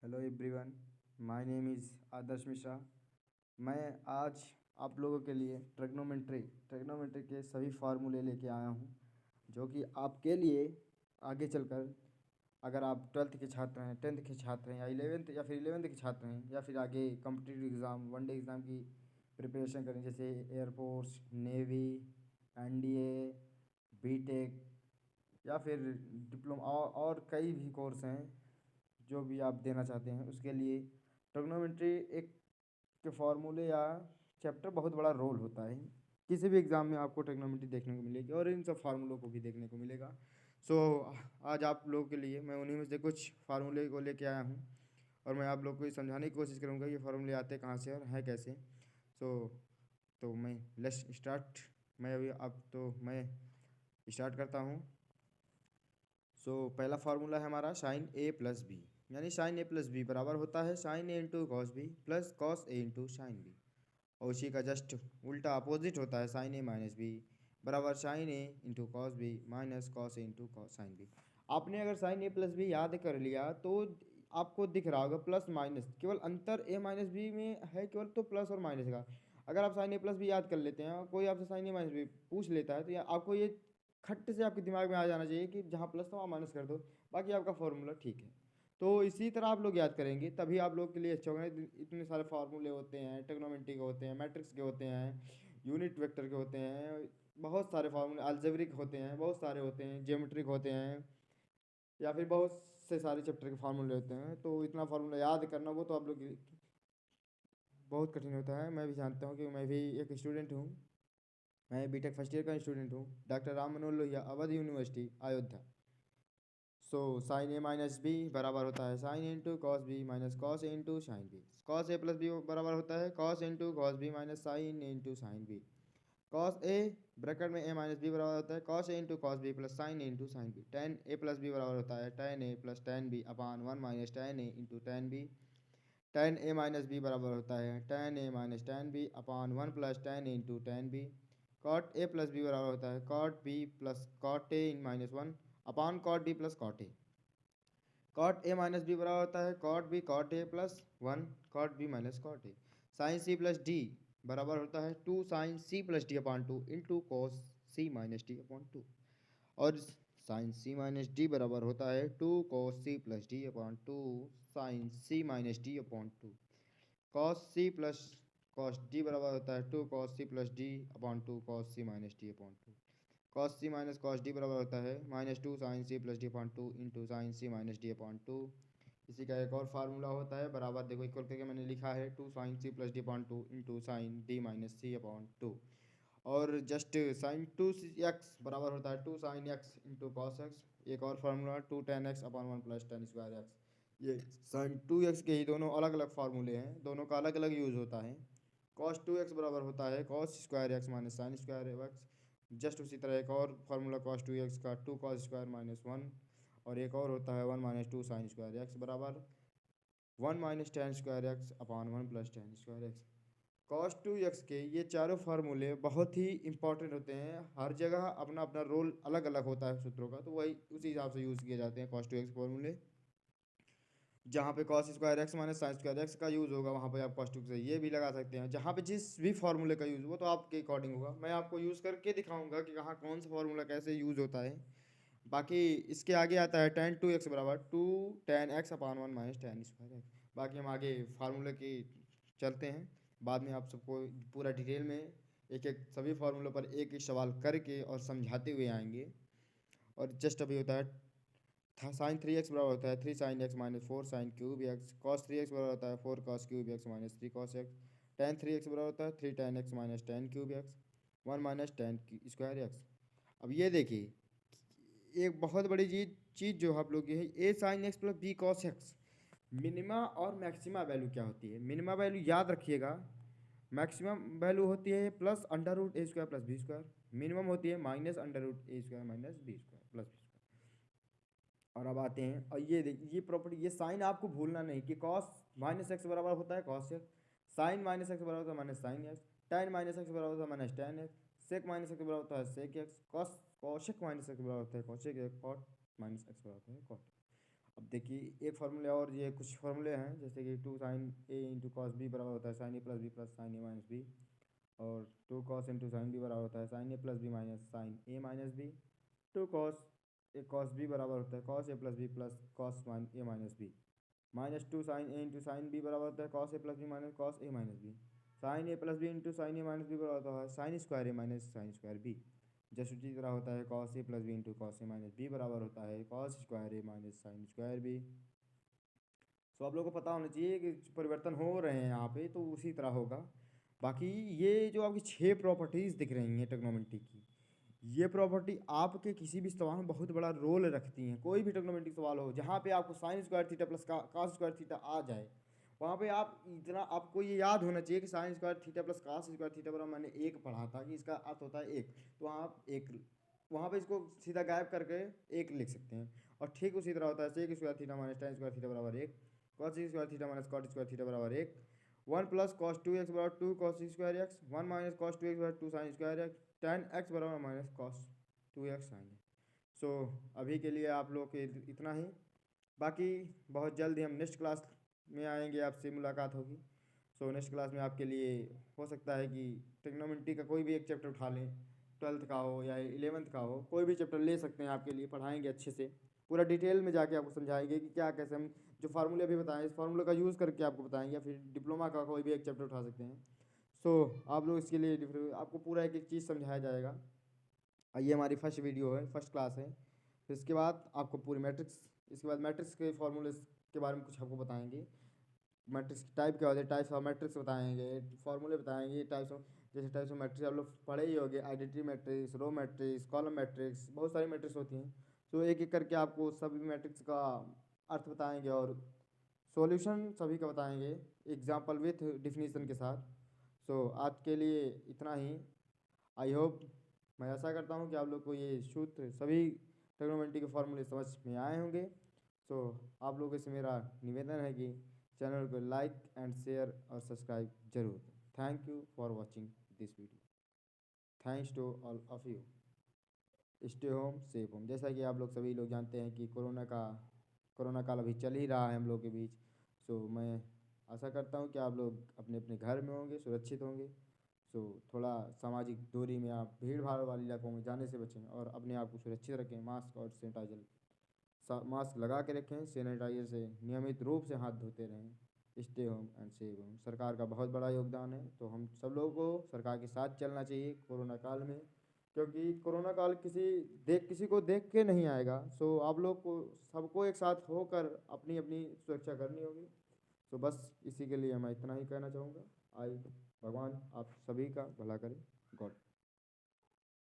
Hello everyone, my name is Adarsh Mishra. मैं आज आप लोगों के लिए ट्रिग्नोमेट्री के सभी फार्मूले लेके आया हूँ, जो कि आपके लिए आगे चलकर, अगर आप 12th के छात्र हैं, 10th के छात्र हैं, या 11th या फिर 11th के छात्र हैं, या फिर आगे competitive exam, one day exam की प्रिपरेशन करें, जैसे एयरफोर्स, नेवी, एनडीए, बीटेक, या फिर डिप्लोमा और कई भी कोर्स हैं जो भी आप देना चाहते हैं, उसके लिए ट्रिग्नोमेट्री एक के फार्मूले या चैप्टर बहुत बड़ा रोल होता है। किसी भी एग्ज़ाम में आपको ट्रिग्नोमेट्री देखने को मिलेगी और इन सब फार्मूलों को भी देखने को मिलेगा। सो आज आप लोगों के लिए मैं उन्हीं में से कुछ फार्मूले को लेके आया हूँ और मैं आप लोग को ये समझाने की कोशिश करूँगा ये फार्मूले आते कहाँ से और हैं कैसे। सो तो मैं लेट्स स्टार्ट। मैं स्टार्ट करता हूँ। पहला फार्मूला है हमारा साइन ए प्लस बी, यानी साइन ए प्लस बी बराबर होता है sine A into cos B plus cos A into sine B. और उसी का जस्ट उल्टा अपोजिट होता है साइन ए माइनस बी बराबर sine A into cos B minus cos A into sine B. आपने अगर साइन ए प्लस बी याद कर लिया तो आपको दिख रहा होगा प्लस माइनस, केवल अंतर ए माइनस बी में है केवल, तो प्लस और माइनस का। अगर आप साइन ए प्लस बी याद कर लेते हैं और कोई आपसे साइन ए माइनस बी पूछ लेता है तो आपको ये खट्ट से आपके दिमाग में आ जाना चाहिए कि जहाँ प्लस था वहाँ माइनस कर दो, बाकी आपका फॉर्मूला ठीक है। तो इसी तरह आप लोग याद करेंगे तभी आप लोग के लिए अच्छा होगा। इतने सारे फार्मूले होते हैं, ट्रिग्नोमेट्री के होते हैं, मैट्रिक्स के होते हैं, यूनिट वेक्टर के होते हैं, बहुत सारे फार्मूले अलजेब्रिक होते हैं, बहुत सारे होते हैं, ज्योमेट्रिक होते हैं, या फिर बहुत से सारे चैप्टर के फार्मूले होते हैं। तो इतना फार्मूला याद करना वो तो आप लोग बहुत कठिन होता है। मैं भी जानता हूँ कि मैं भी एक स्टूडेंट हूँ। मैं बीटेक फर्स्ट ईयर का स्टूडेंट हूँ, doctor Ram Manohar Lohia, Avadh university, Ayodhya. Sine A minus B बराबर होता है sine into cos B minus cos A into sine B. Cos A plus B बराबर होता है cos into cos B minus sine into sine B. Cos A bracket में A minus B बराबर होता है cos A into cos B plus sine A into sine B. Tan A plus B बराबर होता है tan A plus tan B upon one minus tan A into tan B. Tan A minus B बराबर होता है tan A minus tan B upon one plus tan A into tan B. Cot A plus B बराबर होता है cot B plus cot A in minus one upon cot D plus cot A. Cot A minus B बराबर होता है cot B cot A plus one cot B minus cot A. Sine C plus D बराबर होता है two sine C plus D upon two into cos C minus D upon two. और sine C minus D बराबर होता है two cos C plus D upon two sine C minus D upon two. Cos C plus cos D बराबर होता है two cos C plus D upon two cos C minus D upon two. Cos C minus cos D बराबर होता है minus two sine C plus D upon two into sine C minus D upon two. इसी का एक और formula होता है बराबर, देखो इक्वल करके मैंने लिखा है two sine C plus D upon two into sine D minus C upon two. और जस्ट साइन टू एक्स बराबर होता है two sine x into cos x. एक और formula two tan x upon one plus tan square x. ये sine two x के ही दोनों अलग अलग फार्मूले हैं, दोनों का अलग अलग यूज़ होता है। कॉस टू एक्स बराबर होता है cos square X minus sine square X. Just उसी तरह एक और फार्मूला कॉस टू एक्स का two cos square minus one, और एक और होता है one minus two sine square X बराबर one minus tan square X upon one plus tan square X. Cos two x के ये चारों फार्मूले बहुत ही इंपॉर्टेंट होते हैं, हर जगह अपना अपना रोल अलग अलग होता है सूत्रों का, तो वही उसी हिसाब से यूज़ किए जाते हैं कॉस टू एक्स फार्मूले। जहाँ पे cos square X minus sine square x का यूज़ होगा वहाँ पे आप कॉस टू से ये भी लगा सकते हैं। जहाँ पे जिस भी फार्मूले का यूज़ होगा तो आपके अकॉर्डिंग होगा, मैं आपको यूज़ करके दिखाऊंगा कि कहाँ कौन सा फार्मूला कैसे यूज़ होता है। बाकी इसके आगे आता है टेन टू एक्स बराबर two tan x upon one minus tan square x. बाकी हम आगे फार्मूले की चलते हैं, बाद में आप सबको पूरा डिटेल में एक एक सभी फार्मूलों पर एक एक सवाल करके और समझाते हुए आएंगे। और जस्ट अभी होता है साइन थ्री एक्स बराबर होता है three sine x minus four sine cube x. Cos three x बराबर होता है four cos cube x minus three cos x. Ten three x बराबर होता है three ten x minus ten cube x one minus tan square x. अब ये देखिए एक बहुत बड़ी चीज़ जो आप लोग ये है A sine X plus B cos X. Minima और मैक्सिमा वैल्यू क्या होती है? मिनिमा वैल्यू याद रखिएगा, मैक्सिमम वैल्यू होती है plus under root A square plus B square, minimum होती है minus under root A square minus B square plus B square. और अब आते हैं और ये देखिए ये प्रॉपर्टी, ये साइन आपको भूलना नहीं कि कॉस माइनस एक्स बराबर होता है cos x, sine minus x बराबर होता है minus sine x, tan minus x बराबर होता है minus tan x, sec minus x बराबर होता है sec x, cos cosec minus x बराबर होता है cosec x, cot minus x बराबर होता है कॉट। अब देखिए एक फार्मूले और ये कुछ फार्मूले हैं, जैसे कि 2 sin a × cos b बराबर होता है sin a + b + sin a - b, और 2 cos × sin b बराबर होता है sin a + b - sin a - b। 2 cos b बराबर होता है cos a + b + cos a - b। -2 sin a × sin b बराबर होता है cos a + b - cos a - b। sin a + b × sin a - b बराबर होता है sin square a - sin square b। जैसे उसी तरह होता है cos a + b × cos a - b बराबर होता है cos square a - sin square b। सो आप लोगों को पता होना चाहिए कि परिवर्तन हो रहे हैं यहाँ पे, तो उसी तरह होगा। बाकी ये जो आपकी 6 प्रॉपर्टीज़ दिख रही हैं ट्रिग्नोमेट्री की, ये प्रॉपर्टी आपके किसी भी सवाल में बहुत बड़ा रोल रखती हैं। कोई भी ट्रिग्नोमेट्रिक सवाल हो जहाँ पे आपको sine square theta plus cos square theta आ जाए, वहाँ पे आप इतना आपको ये याद होना चाहिए कि sign square theta plus cos square theta बराबर मैंने एक पढ़ा था कि इसका अर्थ होता है एक, तो आप एक वहाँ पे इसको सीधा गायब करके एक लिख सकते हैं। और ठीक उसी तरह होता है sec square theta minus tan square theta बराबर एक, cos square theta minus cot square theta बराबर एक, 1 + cos 2x बराबर 2 cos square x, 1 - cos 2x बराबर 2 sin स्क्वायर एक्स, 10x बराबर माइनस cos 2x sin। सो अभी के लिए आप लोग के इतना ही। बाकी बहुत जल्द ही हम नेक्स्ट क्लास में आएंगे, आपसे मुलाकात होगी। सो नेक्स्ट क्लास में आपके लिए हो सकता है कि ट्रिग्नोमेट्री का कोई भी एक चैप्टर उठा लें, 12th का हो या 11th का हो, कोई भी चैप्टर ले सकते हैं। आपके लिए पढ़ाएंगे अच्छे से, पूरा डिटेल में जाके आपको समझाएंगे कि क्या कैसे हम जो फार्मूले अभी बताएं इस फार्मूले का यूज़ करके आपको बताएंगे, या फिर डिप्लोमा का कोई भी एक चैप्टर उठा सकते हैं। सो आप लोग इसके लिए आपको पूरा एक एक चीज़ समझाया जाएगा। ये हमारी फर्स्ट वीडियो है, फर्स्ट क्लास है। फिर इसके बाद आपको पूरी मैट्रिक्स, इसके बाद मैट्रिक्स के फॉर्मूले के बारे में कुछ आपको बताएंगे। मैट्रिक्स टाइप क्या होते हैं, टाइप्स ऑफ मैट्रिक्स बताएंगे, फार्मूले बताएंगे, टाइप्स ऑफ जैसे टाइप्स ऑफ मैट्रिक्स आप लोग पढ़े ही होंगे, identity matrix, row matrix, column matrix, बहुत सारी मैट्रिक्स होती हैं। तो एक एक करके आपको सभी मैट्रिक्स का अर्थ बताएंगे और सॉल्यूशन सभी का बताएंगे, एग्जाम्पल विथ डिफिनीसन के साथ। सो आज के लिए इतना ही। आई होप, मैं आशा करता हूँ कि आप लोग को ये सूत्र सभी ट्रिग्नोमेट्री के फॉर्मूले समझ में आए होंगे। सो आप लोगों से मेरा निवेदन है कि चैनल को लाइक एंड शेयर और सब्सक्राइब जरूर। Thank you for watching this video. Thanks to all of you. Stay home safe home. जैसा कि आप लोग सभी लोग जानते हैं कि कोरोना काल अभी चल ही रहा है हम लोग के बीच। सो मैं आशा करता हूँ कि आप लोग अपने अपने घर में होंगे, सुरक्षित होंगे। सो थोड़ा सामाजिक दूरी में, आप भीड़ भाड़ वाले इलाकों में जाने से बचें और अपने आप को सुरक्षित रखें। मास्क और मास्क लगा के रखें, सैनिटाइजर से नियमित रूप से हाथ धोते रहें। Stay home and save home. सरकार का बहुत बड़ा योगदान है, तो हम सब लोगों को सरकार के साथ चलना चाहिए कोरोना काल में, क्योंकि कोरोना काल किसी को देख के नहीं आएगा। सो आप लोग को सबको एक साथ होकर अपनी अपनी सुरक्षा करनी होगी। तो बस इसी के लिए मैं इतना ही कहना चाहूँगा। आई भगवान आप सभी का भला करे। गॉड।